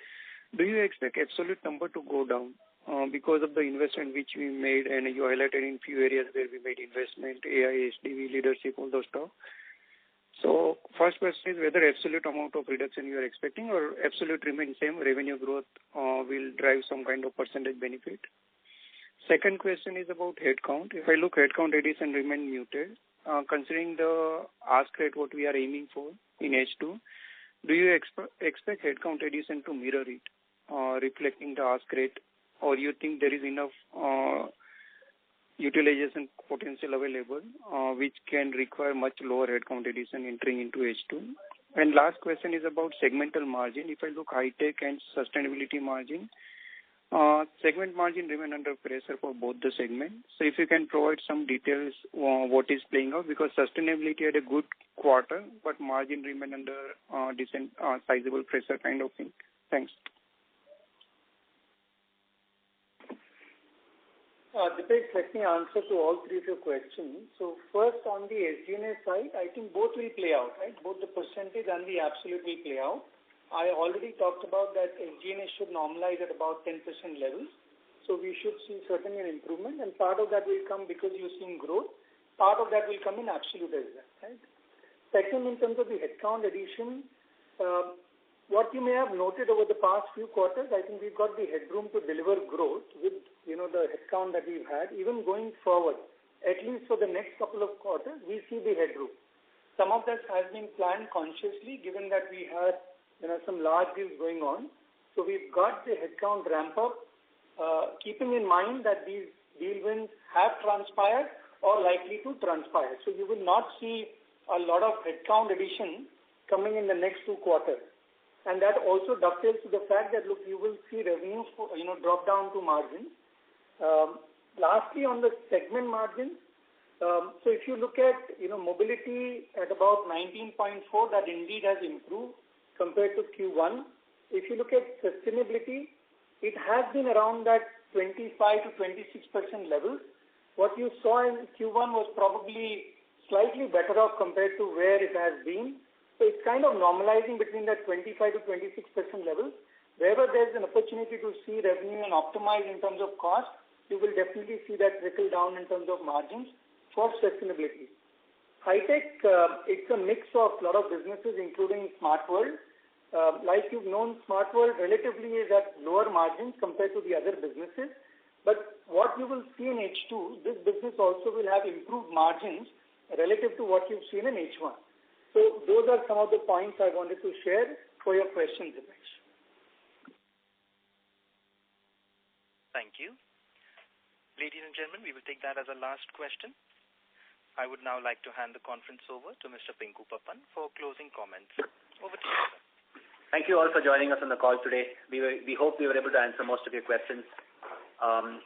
O: Do you expect absolute number to go down because of the investment which we made, and you highlighted in few areas where we made investment, AI, SDV, leadership, all those stuff? So first question is whether absolute amount of reduction you are expecting or absolute remain same, revenue growth will drive some kind of percentage benefit. Second question is about headcount. If I look, headcount addition remain muted. Considering the ask rate what we are aiming for in H2, do you expect headcount addition to mirror it, reflecting the ask rate, or you think there is enough utilization potential available which can require much lower headcount addition entering into H2? And last question is about segmental margin. If I look high-tech and sustainability margin, segment margin remain under pressure for both the segments. So if you can provide some details what is playing out, because sustainability had a good quarter, but margin remain under decent sizable pressure kind of thing. Thanks.
C: Dipesh, let me answer to all three of your questions. So first on the SG&A side, I think both will play out, right? Both the percentage and the absolute will play out. I already talked about that SG&A should normalize at about 10% levels. So we should see certainly an improvement, and part of that will come because you're seeing growth. Part of that will come in absolute as well, right? second, in terms of the headcount addition, what you may have noted over the past few quarters, I think we've got the headroom to deliver growth with, the headcount that we've had. Even going forward, at least for the next couple of quarters, we see the headroom. Some of that has been planned consciously, given that we had, some large deals going on. So we've got the headcount ramp up, keeping in mind that these deal wins have transpired or likely to transpire. So you will not see a lot of headcount addition coming in the next 2 quarters. And that also dovetails to the fact that, look, you will see revenues, drop down to margins. Lastly, on the segment margins, so if you look at, mobility at about 19.4, that indeed has improved compared to Q1. If you look at sustainability, it has been around that 25 to 26% level. What you saw in Q1 was probably slightly better off compared to where it has been. So it's kind of normalizing between that 25 to 26% level. Wherever there's an opportunity to see revenue and optimize in terms of cost, you will definitely see that trickle down in terms of margins for sustainability. High-tech, it's a mix of a lot of businesses, including Smart World. Like you've known, Smart World relatively is at lower margins compared to the other businesses. But what you will see in H2, this business also will have improved margins relative to what you've seen in H1. So those are some of the points I wanted to share for your questions, Dipesh.
D: Thank you. Ladies and gentlemen, we will take that as a last question. I would now like to hand the conference over to Mr. Pinku Pappan for closing comments. Over to you, sir.
A: Thank you all for joining us on the call today. We hope we were able to answer most of your questions.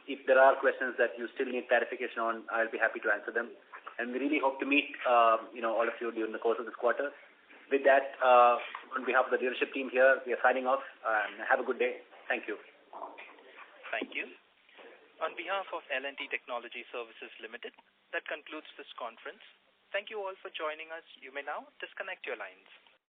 A: If there are questions that you still need clarification on, I'll be happy to answer them. And we really hope to meet, all of you during the course of this quarter. With that, on behalf of the leadership team here, we are signing off. Have a good day. Thank you.
D: Thank you. On behalf of L&T Technology Services Limited, that concludes this conference. Thank you all for joining us. You may now disconnect your lines.